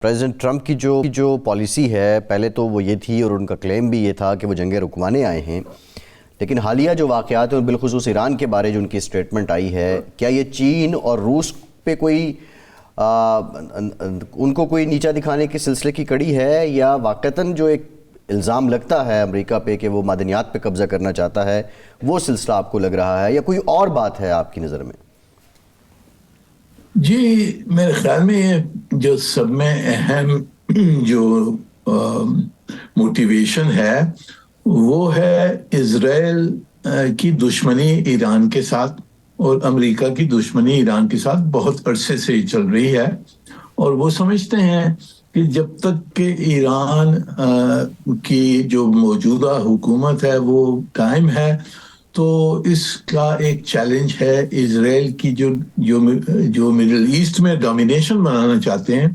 President Trump کی جو policy ہے، پہلے تو وہ یہ تھی اور ان کا کلیم بھی یہ تھا کہ وہ جنگیں رکوانے آئے ہیں، لیکن حالیہ جو واقعات ہیں بالخصوص ایران کے بارے جو ان کی سٹیٹمنٹ آئی ہے، کیا یہ چین اور روس پہ کوئی ان کو کوئی نیچا دکھانے کے سلسلے کی کڑی ہے، یا واقعتاً جو ایک الزام لگتا ہے امریکہ پہ کہ وہ معدنیات پہ قبضہ کرنا چاہتا ہے، وہ سلسلہ آپ کو لگ رہا ہے، یا کوئی اور بات ہے آپ کی نظر میں؟ جی میرے خیال میں جو سب میں اہم جو موٹیویشن ہے وہ ہے اسرائیل کی دشمنی ایران کے ساتھ، اور امریکہ کی دشمنی ایران کے ساتھ بہت عرصے سے چل رہی ہے، اور وہ سمجھتے ہیں کہ جب تک کہ ایران کی جو موجودہ حکومت ہے وہ قائم ہے تو اس کا ایک چیلنج ہے اسرائیل کی جو مڈل ایسٹ میں ڈومینیشن بنانا چاہتے ہیں،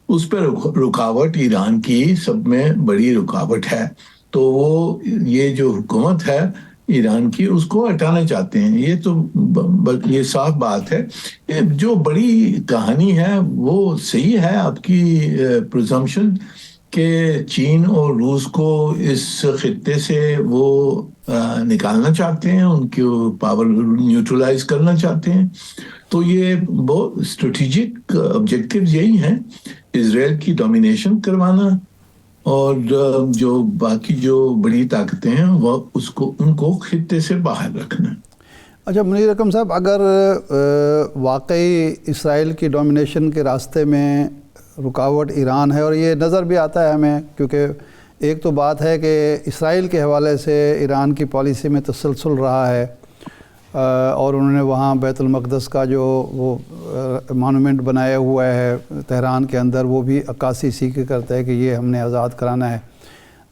اس پہ رکاوٹ ایران کی سب میں بڑی رکاوٹ ہے، تو وہ یہ جو حکومت ہے ایران کی اس کو ہٹانا چاہتے ہیں۔ یہ تو یہ صاف بات ہے۔ جو بڑی کہانی ہے وہ صحیح ہے آپ کی پرزمپشن کہ چین اور روس کو اس خطے سے وہ نکالنا چاہتے ہیں، ان کی پاور نیوٹرلائز کرنا چاہتے ہیں، تو یہ بہت اسٹریٹجک آبجیکٹیو یہی ہیں، اسرائیل کی ڈومینیشن کروانا اور جو باقی جو بڑی طاقتیں ہیں وہ ان کو خطے سے باہر رکھنا۔ اچھا منیر اکرم صاحب، اگر واقعی اسرائیل کی ڈومینیشن کے راستے میں رکاوٹ ایران ہے، اور یہ نظر بھی آتا ہے ہمیں، کیونکہ ایک تو بات ہے کہ اسرائیل کے حوالے سے ایران کی پالیسی میں تسلسل رہا ہے، اور انہوں نے وہاں بیت المقدس کا جو وہ مانومنٹ بنایا ہوا ہے تہران کے اندر، وہ بھی عکاسی اسی کی کرتا ہے کہ یہ ہم نے آزاد کرانا ہے۔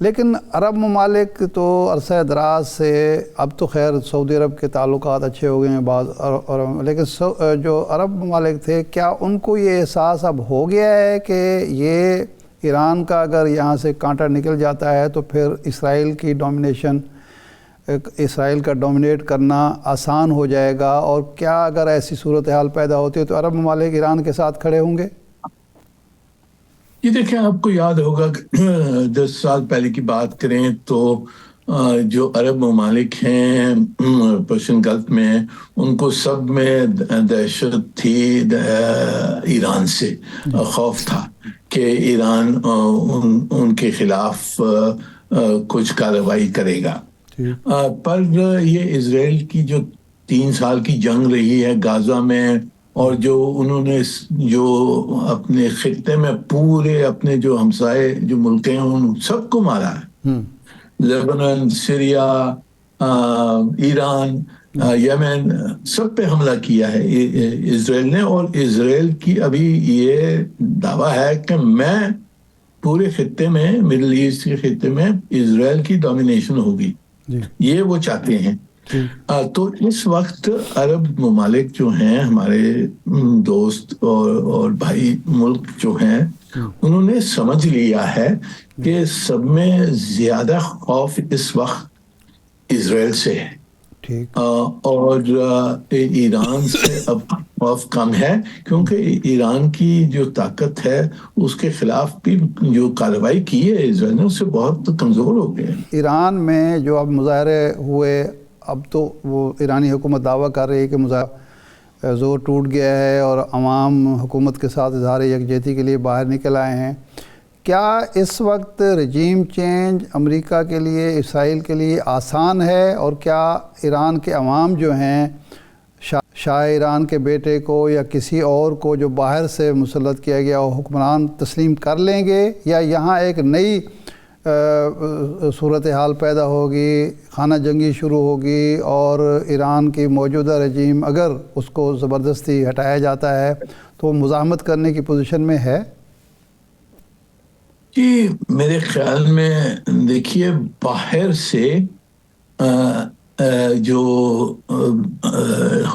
لیکن عرب ممالک تو عرصہ دراز سے، اب تو خیر سعودی عرب کے تعلقات اچھے ہو گئے ہیں بعض، لیکن جو عرب ممالک تھے، کیا ان کو یہ احساس اب ہو گیا ہے کہ یہ ایران کا اگر یہاں سے کانٹا نکل جاتا ہے تو پھر اسرائیل کی ڈومینیشن، اسرائیل کا ڈومینیٹ کرنا آسان ہو جائے گا؟ اور کیا اگر ایسی صورتحال پیدا ہوتی ہے تو عرب ممالک ایران کے ساتھ کھڑے ہوں گے؟ یہ دیکھیں، آپ کو یاد ہوگا 10 سال پہلے کی بات کریں تو جو عرب ممالک ہیں پرشین گلف میں، ان کو سب میں دہشت تھی ایران سے، خوف تھا کہ ایران ان کے خلاف کچھ کارروائی کرے گا۔ پر یہ اسرائیل کی جو 3 سال کی جنگ رہی ہے غزہ میں، اور جو انہوں نے جو اپنے خطے میں پورے اپنے جو ہمسائے جو ملک ہیں ان سب کو مارا ہے، لیبنان، سیریا، ایران، یمن، سب پہ حملہ کیا ہے اسرائیل نے، اور اسرائیل کی ابھی یہ دعویٰ ہے کہ میں پورے خطے میں، مڈل ایسٹ کے خطے میں اسرائیل کی ڈومینیشن ہوگی، یہ وہ چاہتے ہیں۔ تو اس وقت عرب ممالک جو ہیں ہمارے دوست اور بھائی ملک جو ہیں، انہوں نے سمجھ لیا ہے کہ سب میں زیادہ خوف اس وقت اسرائیل سے ہے، اور ایران سے اب خوف کم ہے، کیونکہ ایران کی جو طاقت ہے اس کے خلاف بھی جو کارروائی کی ہے اسرائیل نے، اس سے بہت کمزور ہو گئے۔ ایران میں جو اب مظاہرے ہوئے، اب تو وہ ایرانی حکومت دعویٰ کر رہی ہے کہ زور ٹوٹ گیا ہے اور عوام حکومت کے ساتھ اظہار یکجہتی کے لیے باہر نکل آئے ہیں۔ کیا اس وقت رجیم چینج امریکہ کے لیے، اسرائیل کے لیے آسان ہے؟ اور کیا ایران کے عوام جو ہیں شاہ ایران کے بیٹے کو یا کسی اور کو جو باہر سے مسلط کیا گیا وہ حکمران تسلیم کر لیں گے، یا یہاں ایک نئی صورتحال پیدا ہوگی، خانہ جنگی شروع ہوگی، اور ایران کی موجودہ رجیم اگر اس کو زبردستی ہٹایا جاتا ہے تو مزاحمت کرنے کی پوزیشن میں ہے؟ جی میرے خیال میں دیکھیے، باہر سے جو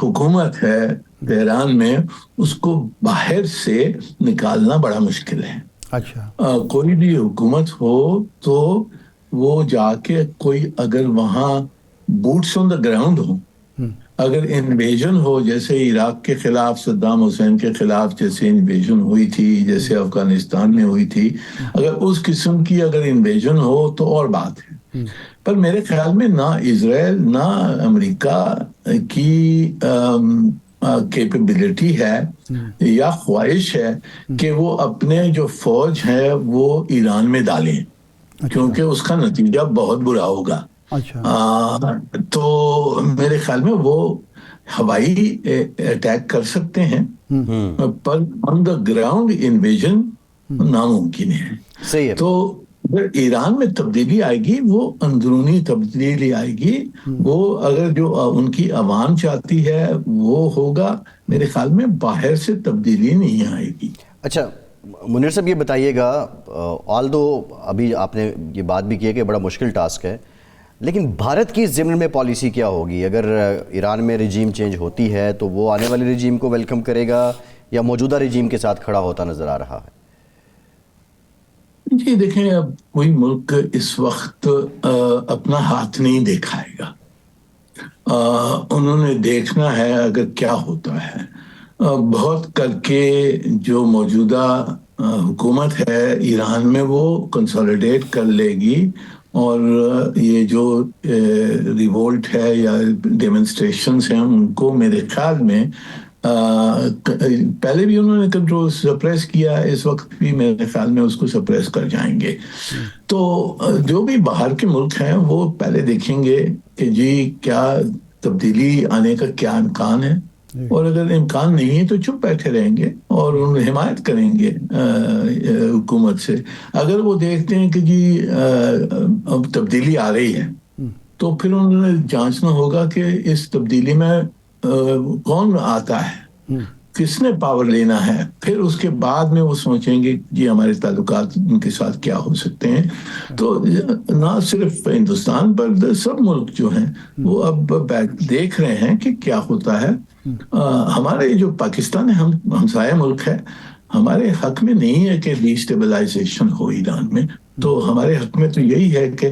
حکومت ہے تہران میں، اس کو باہر سے نکالنا بڑا مشکل ہے۔ اچھا، کوئی بھی حکومت ہو تو وہ جا کے کوئی اگر وہاں بوٹس آن دا گراؤنڈ ہو، اگر انویژن ہو جیسے عراق کے خلاف صدام حسین کے خلاف جیسے انویژن ہوئی تھی، جیسے افغانستان میں ہوئی تھی، اگر اس قسم کی اگر انویژن ہو تو اور بات ہے. پر میرے خیال میں نہ اسرائیل نہ امریکہ کی کیپیبلٹی ہے یا خواہش ہے کہ وہ اپنے جو فوج ہے وہ ایران میں ڈالیں، کیونکہ اس کا نتیجہ بہت برا ہوگا. تو میرے خیال میں وہ ہوائی اٹیک کر سکتے ہیں، پر آن دا گراؤنڈ انویژن ناممکن ہے. صحیح ہے. تو اگر ایران میں تبدیلی آئے گی وہ اندرونی تبدیلی آئے گی، وہ اگر جو ان کی عوام چاہتی ہے وہ ہوگا. میرے خیال میں باہر سے تبدیلی نہیں آئے گی. اچھا منیر صاحب یہ بتائیے گا، آلدو ابھی آپ نے یہ بات بھی کی کہ بڑا مشکل ٹاسک ہے، لیکن بھارت کی ضمن میں پالیسی کیا ہوگی؟ اگر ایران میں رجیم چینج ہوتی ہے تو وہ آنے والے رجیم کو ویلکم کرے گا یا موجودہ رجیم کے ساتھ کھڑا ہوتا نظر آ رہا ہے؟ جی دیکھیں، اب کوئی ملک اس وقت اپنا ہاتھ نہیں دکھائے گا. انہوں نے دیکھنا ہے اگر کیا ہوتا ہے. بہت کر کے جو موجودہ حکومت ہے ایران میں وہ کنسولیڈیٹ کر لے گی، اور یہ جو ریوولٹ ہے یا ڈیمونسٹریشنز ہیں ان کو میرے خیال میں پہلے بھی انہوں نے کنٹرول سپریس کیا، اس وقت بھی میرے خیال میں اس کو سپریس کر جائیں گے. تو جو بھی باہر کے ملک ہیں وہ پہلے دیکھیں گے کہ جی کیا تبدیلی آنے کا کیا امکان ہے، اور اگر امکان نہیں ہے تو چپ بیٹھے رہیں گے اور ان حمایت کریں گے حکومت سے. اگر وہ دیکھتے ہیں کہ جی اب تبدیلی آ رہی ہے تو پھر انہوں نے جانچنا ہوگا کہ اس تبدیلی میں کون آتا ہے، کس نے پاور لینا ہے. پھر اس کے بعد میں وہ سوچیں گے جی ہمارے تعلقات ان کے ساتھ کیا ہو سکتے ہیں. تو نہ صرف ہندوستان پر سب ملک جو ہیں وہ اب دیکھ رہے ہیں کہ کیا ہوتا ہے. ہمارے جو پاکستان ہے ہمسایہ ملک ہے، ہمارے حق میں نہیں ہے کہ ڈی اسٹیبلائزیشن ہو ایران میں. تو ہمارے حق میں تو یہی ہے کہ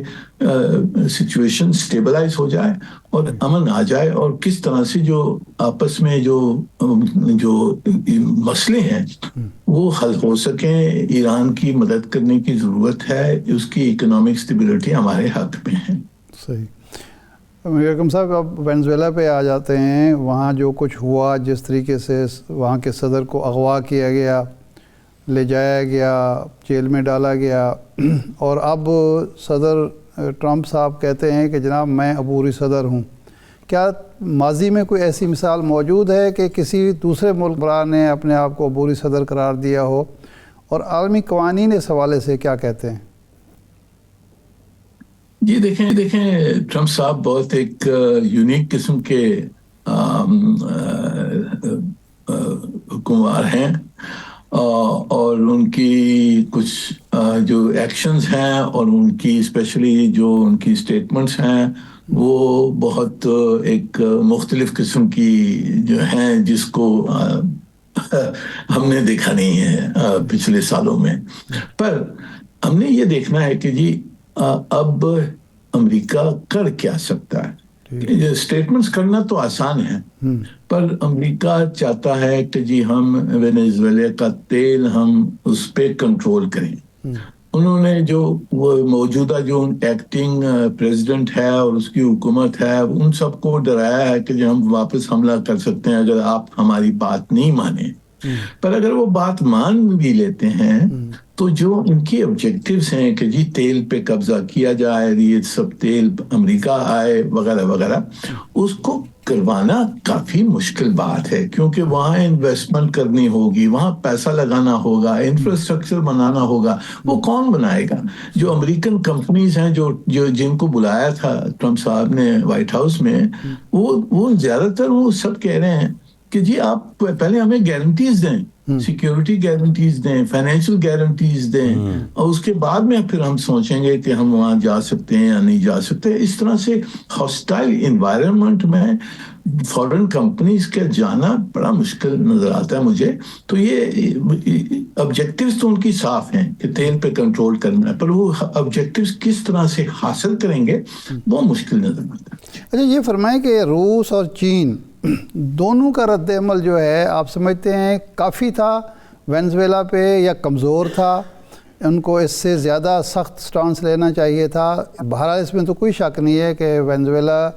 سچویشن اسٹیبلائز ہو جائے اور امن آ جائے، اور کس طرح سے جو آپس میں جو مسئلے ہیں وہ حل ہو سکیں. ایران کی مدد کرنے کی ضرورت ہے، اس کی اکنامک اسٹیبلٹی ہمارے حق میں ہے. صحیح. امیر اکرم صاحب اب وینزویلا پہ آ جاتے ہیں. وہاں جو کچھ ہوا، جس طریقے سے وہاں کے صدر کو اغوا کیا گیا، لے جایا گیا، جیل میں ڈالا گیا، اور اب صدر ٹرمپ صاحب کہتے ہیں کہ جناب میں عبوری صدر ہوں. کیا ماضی میں کوئی ایسی مثال موجود ہے کہ کسی دوسرے ملک برا نے اپنے آپ کو عبوری صدر قرار دیا ہو؟ اور عالمی قوانین اس حوالے سے کیا کہتے ہیں؟ جی دیکھیں ٹرمپ صاحب بہت ایک یونیک قسم کے حکمران ہیں، اور ان کی کچھ جو ایکشنز ہیں اور ان کی اسپیشلی جو ان کی اسٹیٹمنٹس ہیں وہ بہت ایک مختلف قسم کی جو ہیں، جس کو ہم نے دیکھا نہیں ہے پچھلے سالوں میں. پر ہم نے یہ دیکھنا ہے کہ جی اب امریکہ کر کیا سکتا ہے. اسٹیٹمنٹس کرنا تو آسان ہے، پر امریکہ چاہتا ہے کہ جی ہم وینزویلا کا تیل ہم اس پہ کنٹرول کریں. انہوں نے جو وہ موجودہ جو ایکٹنگ پریزیڈنٹ ہے اور اس کی حکومت ہے ان سب کو ڈرایا ہے کہ جو ہم واپس حملہ کر سکتے ہیں اگر آپ ہماری بات نہیں مانیں. پر اگر وہ بات مان بھی لیتے ہیں تو جو ان کی آبجیکٹیوز ہیں کہ جی تیل پہ قبضہ کیا جائے، یہ سب تیل امریکہ آئے وغیرہ وغیرہ، اس کو کروانا کافی مشکل بات ہے، کیونکہ وہاں انویسٹمنٹ کرنی ہوگی، وہاں پیسہ لگانا ہوگا، انفراسٹرکچر بنانا ہوگا. وہ کون بنائے گا؟ جو امریکن کمپنیز ہیں جو جن کو بلایا تھا ٹرمپ صاحب نے وائٹ ہاؤس میں، وہ زیادہ تر وہ سب کہہ رہے ہیں کہ جی آپ پہلے ہمیں گارنٹیز دیں، سیکیورٹی گارنٹیز دیں، فائنینشیل گارنٹیز دیں، اور اس کے بعد میں پھر ہم سوچیں گے کہ ہم وہاں جا سکتے ہیں یا نہیں جا سکتے. اس طرح سے ہاسٹائل انوائرمنٹ میں فورن کمپنیز کا جانا بڑا مشکل نظر آتا ہے مجھے. تو یہ آبجیکٹیوز تو ان کی صاف ہیں کہ تیل پہ کنٹرول کرنا ہے، پر وہ آبجیکٹیوز کس طرح سے حاصل کریں گے وہ مشکل نظر آتا ہے. اچھا یہ فرمائیں کہ روس اور چین دونوں کا رد عمل جو ہے آپ سمجھتے ہیں کافی تھا وینزویلا پہ یا کمزور تھا؟ ان کو اس سے زیادہ سخت سٹانس لینا چاہیے تھا؟ بہرحال اس میں تو کوئی شک نہیں ہے کہ وینزویلا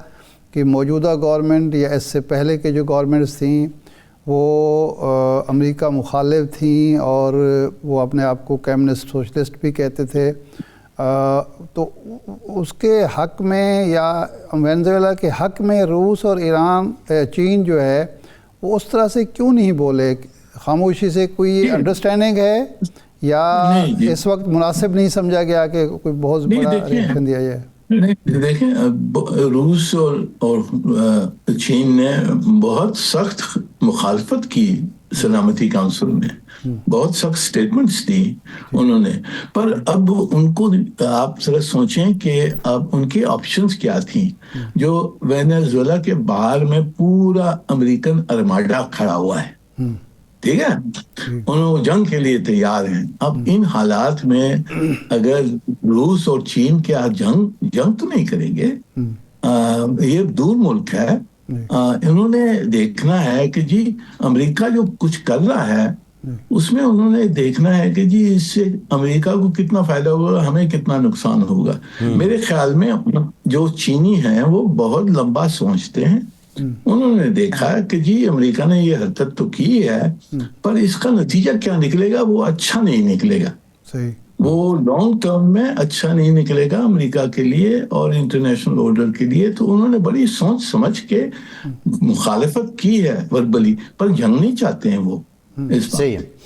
کی موجودہ گورنمنٹ یا اس سے پہلے کے جو گورنمنٹس تھیں وہ امریکہ مخالف تھیں اور وہ اپنے آپ کو کمیونسٹ سوشلسٹ بھی کہتے تھے، تو اس کے حق میں یا وینزویلا کے حق میں روس اور ایران چین جو ہے وہ اس طرح سے کیوں نہیں بولے؟ خاموشی سے کوئی انڈرسٹینڈنگ ہے یا اس وقت مناسب نہیں سمجھا گیا کہ کوئی بہت بڑا ریئیکشن دیا جائے؟ دیکھیں روس اور چین نے بہت سخت مخالفت کی سلامتی کونسل میں، بہت سخت سٹیٹمنٹس دی انہوں نے، پر اب ان کو آپ ذرا سوچیں کہ اب ان کے آپشنز کیا تھیں. جو وینزویلا کے باہر میں پورا امریکن ارماڈا کھڑا ہوا ہے، ٹھیک ہے، انہوں جنگ کے لیے تیار ہیں. اب ان حالات میں اگر روس اور چین کیا جنگ تو نہیں کریں گے، یہ دور ملک ہے. انہوں نے دیکھنا ہے کہ جی امریکہ جو کچھ کر رہا ہے اس میں انہوں نے دیکھنا ہے کہ جی اس سے امریکہ کو کتنا فائدہ ہوگا، ہمیں کتنا نقصان ہوگا. میرے خیال میں جو چینی ہیں وہ بہت لمبا سوچتے ہیں. انہوں نے دیکھا کہ جی امریکہ نے یہ حرکت تو کی ہے پر اس کا نتیجہ کیا نکلے گا، وہ اچھا نہیں نکلے گا. صحیح، وہ لانگ ٹرم میں اچھا نہیں نکلے گا امریکہ کے لیے اور انٹرنیشنل آرڈر کے لیے. تو انہوں نے بڑی سوچ سمجھ کے مخالفت کی ہے وربلی، پر جنگ نہیں چاہتے ہیں وہ. صحیح ہے.